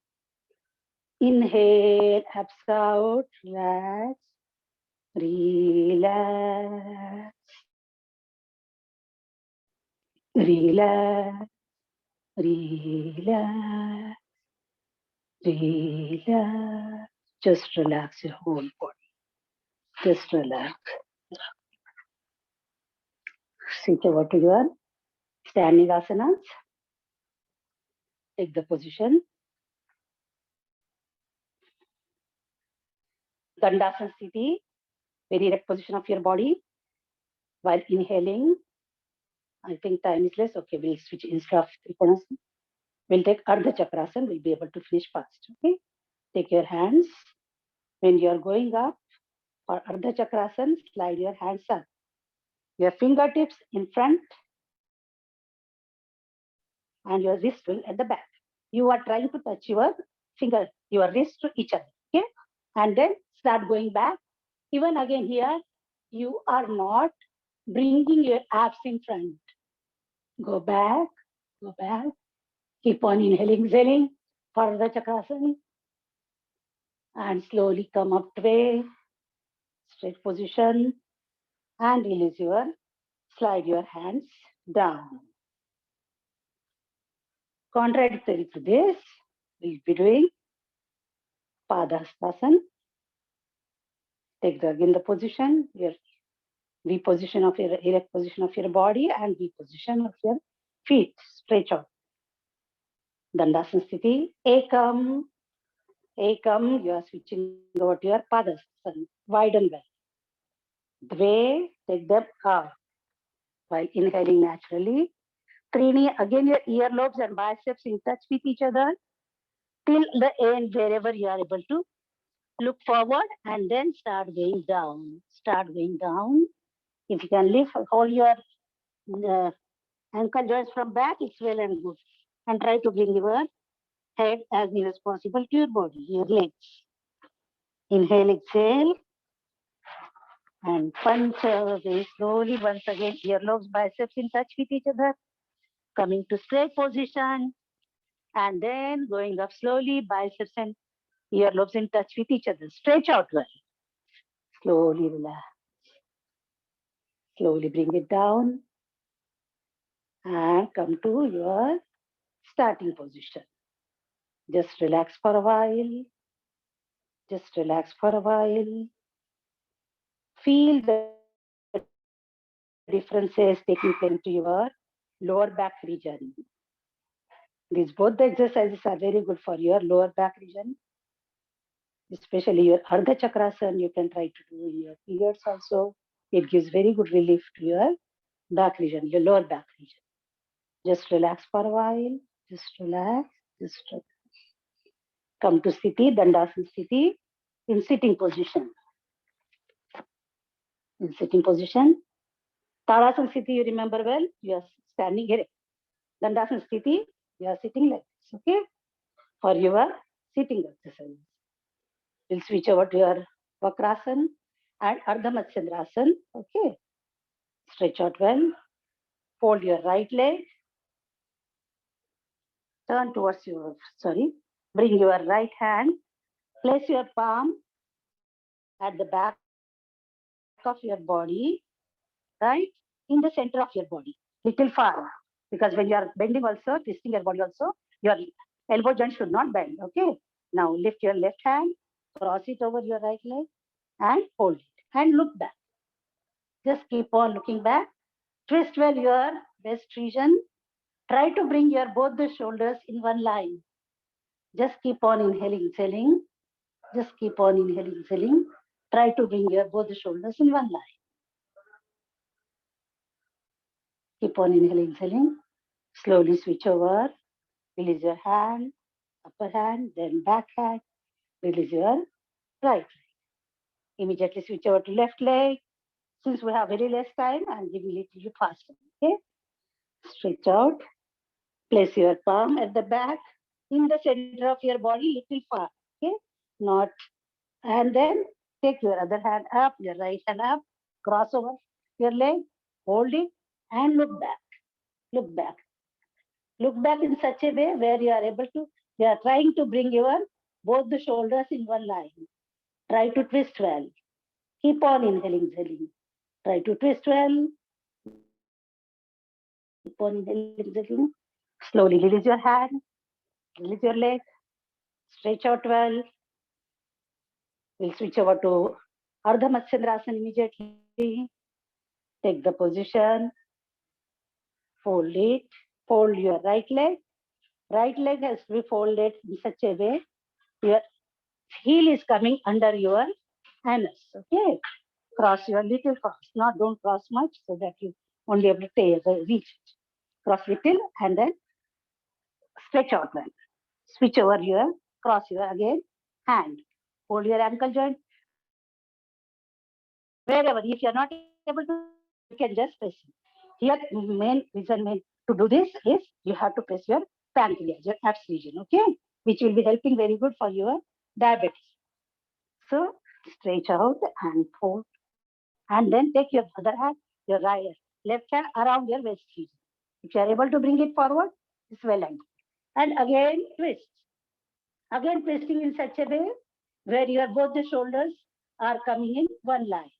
Inhale, abs out. Relax. Relax. Relax. Relax. Relax. Just relax your whole body. Just relax. Switch over to your standing asanas. Take the position. Dandasana Sthiti, very erect position of your body. While inhaling, I think time is less. Okay, we'll switch instead of Trikonasana. We'll take Ardha Chakrasana. We'll be able to finish fast. Okay, take your hands. When you are going up for Ardha Chakrasana, slide your hands up. Your fingertips in front and your wrist will at the back. You are trying to touch your wrist to each other. Okay, and then start going back. Even again here, you are not bringing your abs in front. Go back, go back. Keep on inhaling, exhaling for the Chakrasana. And slowly come up way, straight position. And release slide your hands down. Contradictory to this, we'll be doing Padahastasana. Take again the position, your V position of your erect position of your body and V position of your feet. Stretch out. Dandasana Sthiti. Ekam. Ekam. You are switching over to your Padahastasana. Widen well. Dve. Take them out while inhaling naturally. Trini. Again your earlobes and biceps in touch with each other till the end wherever you are able to. Look forward and then start going down. Start going down. If you can lift all your ankle joints from back, it's well and good. And try to bring your head as near as possible to your body, your legs. Inhale, exhale. And punch very slowly. Once again, earlobes, biceps in touch with each other. Coming to straight position. And then going up slowly, biceps and earlobes in touch with each other. Stretch out well. Slowly relax. Slowly bring it down. And come to your starting position. Just relax for a while. Just relax for a while. Feel the differences taking place to your lower back region. Both the exercises are very good for your lower back region, especially your Ardha Chakrasana. You can try to do in your periods also. It gives very good relief to your back region, your lower back region. Just relax for a while. Just relax. Just relax. Come to Sthiti, Dandasana Sthiti, in sitting position. In sitting position. Tadasana Sthiti, you remember well, you are standing here. Dandasana Sthiti, you are sitting like this. okay, for your sitting exercise. We'll switch over to your Vakrasana and Ardha Matsyendrasana, okay. Stretch out well, fold your right leg, turn towards your, bring your right hand, place your palm at the back of your body, right, in the center of your body, little far. Because when you are bending also, twisting your body also, your elbow joint should not bend, okay? Now lift your left hand, cross it over your right leg and hold it and look back. Just keep on looking back. Twist well your wrist region. Try to bring your both the shoulders in one line. Just keep on inhaling, exhaling. Just keep on inhaling, exhaling. Try to bring your both the shoulders in one line. Keep on inhaling, exhaling. Slowly switch over. Release your hand, upper hand, then back hand. Release your right. Immediately switch over to left leg. Since we have very less time, I'm giving it to you faster. Okay? Stretch out. Place your palm at the back in the center of your body, little far. Okay? Not. And then take your other hand up, your right hand up, cross over your leg, hold it, and look back. Look back. Look back in such a way where you are able to, you are trying to bring your both the shoulders in one line. Try to twist well. Keep on inhaling, exhaling. Try to twist well. Keep on inhaling, exhaling. Slowly release your hand, release your leg, stretch out well. We'll switch over to Ardha Matsyendrasana immediately. Take the position, fold it, fold your right leg. Right leg has to be folded in such a way your heel is coming under your anus. Okay, cross your little cross. Not don't cross much so that you won't be able to reach it. Cross little and then stretch out well. Switch over your cross your again hand. Hold your ankle joint wherever. If you are not able to, you can just press it. Here, main reason to do this is you have to press your pancreas, your abs region, okay, which will be helping very good for your diabetes. So stretch out and fold, and then take your other hand, your left hand around your waist region. If you are able to bring it forward, it's well and good. And again twist. Again twisting in such a way where your both the shoulders are coming in one line.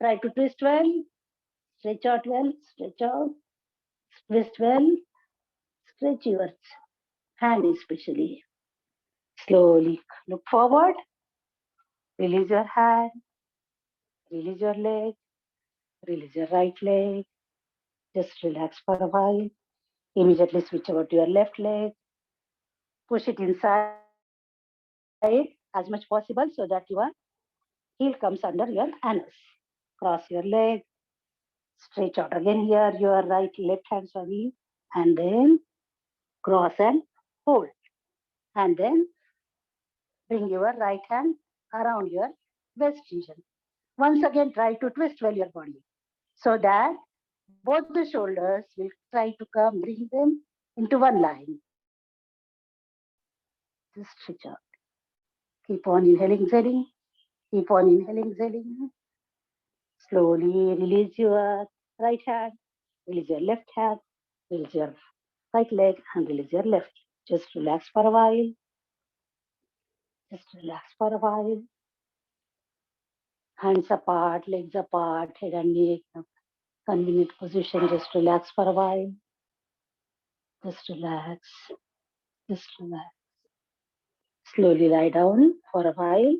Try to twist well, stretch out well, stretch out, twist well, stretch your hand especially. Slowly look forward, release your hand, release your leg, release your right leg. Just relax for a while. Immediately switch over to your left leg. Push it inside as much possible so that your heel comes under your anus. Cross your leg, stretch out again here, your left hand, and then cross and hold. And then bring your right hand around your waist region. Once again, try to twist well your body so that both the shoulders will try to come, bring them into one line. Just stretch out. Keep on inhaling, exhaling. Keep on inhaling, exhaling. Slowly release your right hand, release your left hand, release your right leg, and release your left. Just relax for a while. Just relax for a while. Hands apart, legs apart, head and neck. Convenient position. Just relax for a while. Just relax. Just relax. Slowly lie down for a while.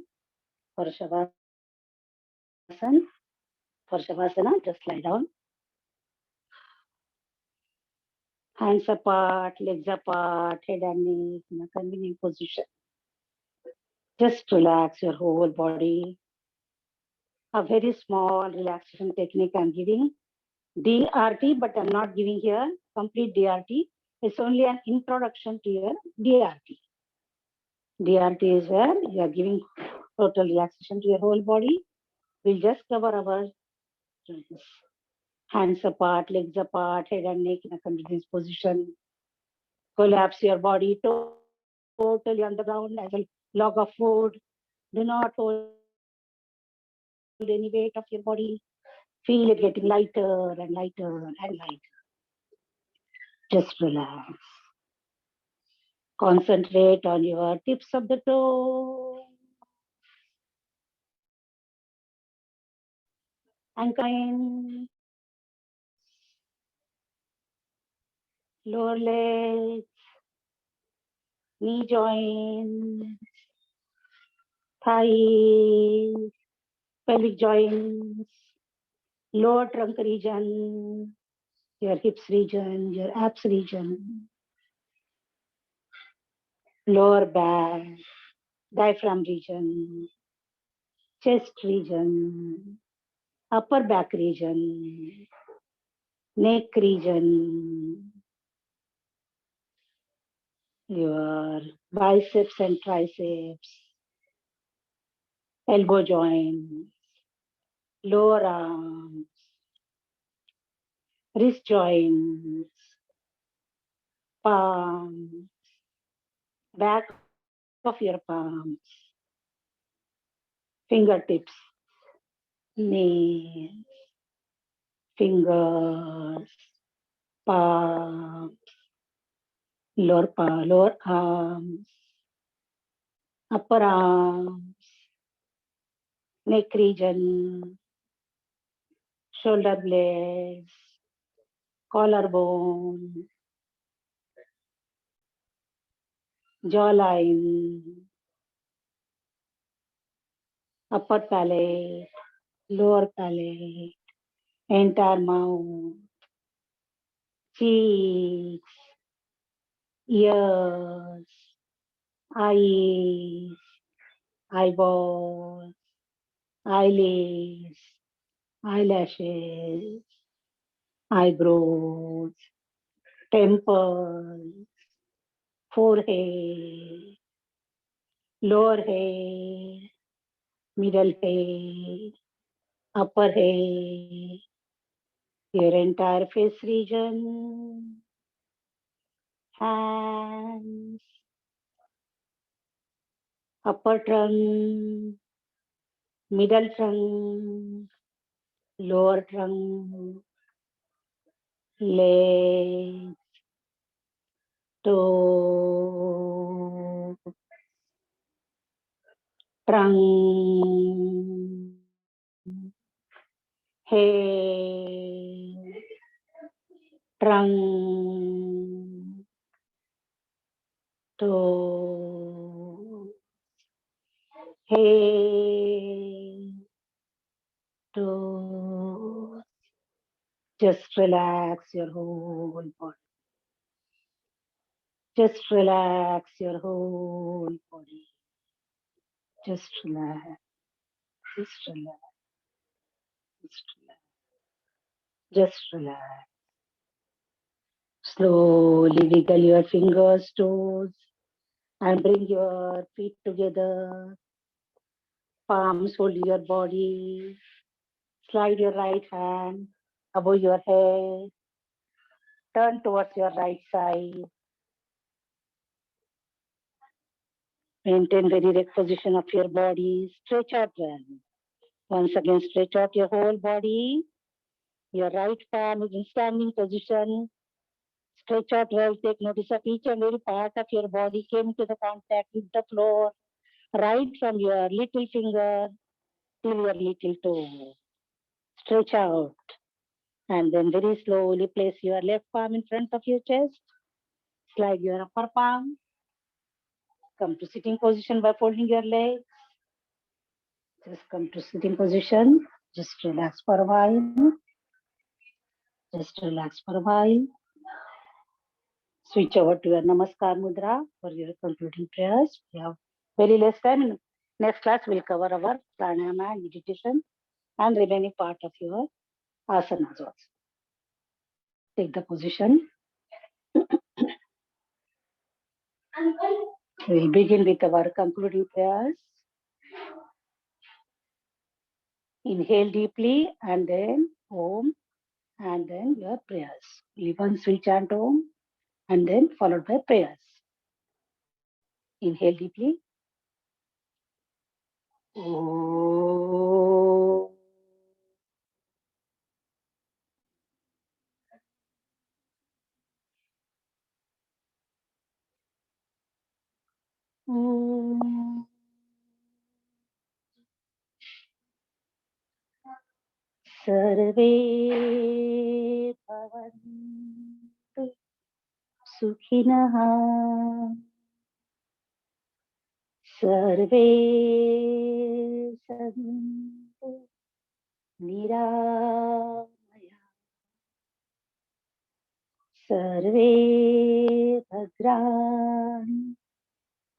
For Shavasana. For Shavasana, just lie down. Hands apart, legs apart, head and neck in a convenient position. Just relax your whole body. A very small relaxation technique I'm giving. DRT, but I'm not giving here complete DRT. It's only an introduction to your DRT. DRT is where you are giving total relaxation to your whole body. We'll just cover our hands apart, legs apart, head and neck in a continuous position. Collapse your body totally on the ground as a log of wood. Do not hold any weight of your body. Feel it getting lighter and lighter and lighter. Just relax. Concentrate on your tips of the toe. Ankle joints, lower legs, knee joints, thighs, pelvic joints, lower trunk region, your hips region, your abs region, lower back, diaphragm region, chest region, upper back region, neck region, your biceps and triceps, elbow joints, lower arms, wrist joints, palms, back of your palms, fingertips, nails, fingers, palms, lower arms, upper arms, neck region, shoulder blades, collarbone, jawline, upper palate, lower palate, entire mouth, cheeks, ears, eyes, eyeballs, eyelids, eyelashes, eyebrows, temples, forehead, lower head, middle head, upper head, your entire face region, hands, upper trunk, middle trunk, lower trunk, legs, toe, trunk, head, trunk, toe, head, toe. Just relax your whole body. Just relax your whole body. Just relax. Just relax. Just relax. Just relax. Slowly wiggle your fingers, toes, and bring your feet together. Palms hold your body. Slide your right hand above your head. Turn towards your right side. Maintain very erect position of your body. Stretch out well. Once again, stretch out your whole body. Your right palm is in standing position. Stretch out well. Take notice of each and every part of your body came to the contact with the floor. Right from your little finger till your little toe. Stretch out. And then very slowly place your left palm in front of your chest. Slide your upper palm. Come to sitting position by folding your legs. Just come to sitting position. Just relax for a while. Just relax for a while. Switch over to your Namaskar Mudra for your concluding prayers. We have very less time. In next class, we'll cover our pranayama and meditation and remaining part of your asanas also. Take the position. We'll begin with our concluding prayers. Inhale deeply and then Om and then your prayers. Once we chant Om, and then followed by prayers. Inhale deeply. Oh. सर्वे भवन्तु सुखिनः सर्वे सन्तु निरामया सर्वे भद्राणि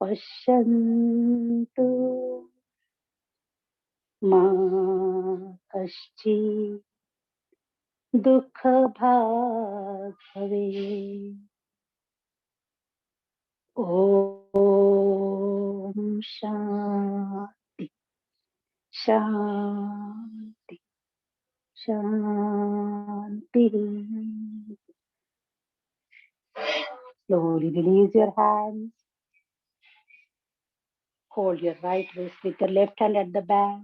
पश्यन्तु मा कश्चित् दुःखभाग् भवेत्। ॐ शान्ति शान्ति शान्तिः। Slowly release your hands. Hold your right wrist with your left hand at the back.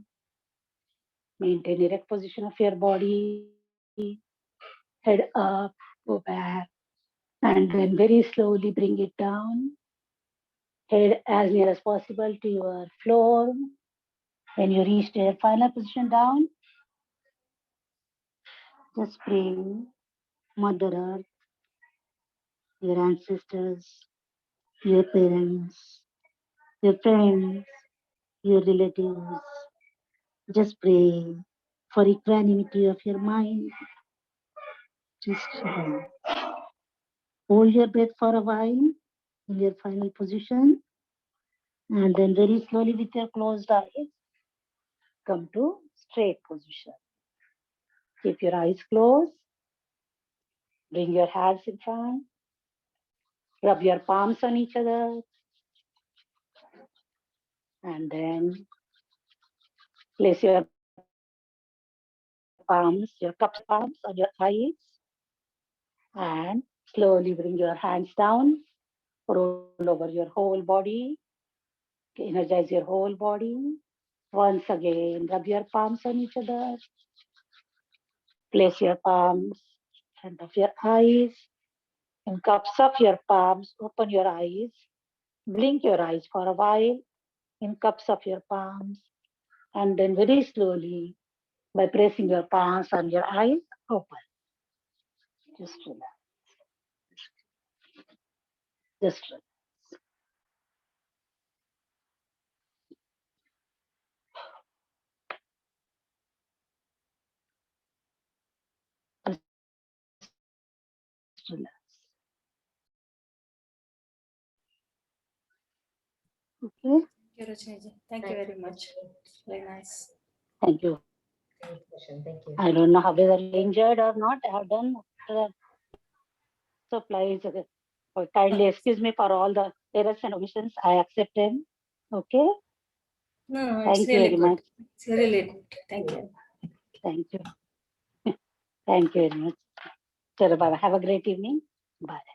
Maintain erect position of your body. Head up, go back. And then very slowly bring it down. Head as near as possible to your floor. When you reach your final position down, just pray, Mother Earth, your ancestors, your parents, your friends, your relatives. Just pray for equanimity of your mind. Just hold your breath for a while in your final position, and then very slowly with your closed eyes, come to straight position. Keep your eyes closed. Bring your hands in front. Rub your palms on each other. And then place your palms, your cupped palms on your eyes. And slowly bring your hands down. Roll over your whole body. Energize your whole body. Once again, rub your palms on each other. Place your palms in front of your eyes. In cups of your palms, open your eyes. Blink your eyes for a while in cups of your palms. And then very slowly, by pressing your palms on your eyes, open. Just relax. Just relax. Just relax. Okay. Thank you, Rachnaji. Thank you very much. Very nice. Thank you. Thank you. I don't know how whether you enjoyed or not. I have done. So please kindly excuse me for all the errors and omissions. I accept them. Okay. No, Thank it's you really very good. much. It's really good. Thank you. Thank you. Thank you very much. Sir, bye. Have a great evening. Bye.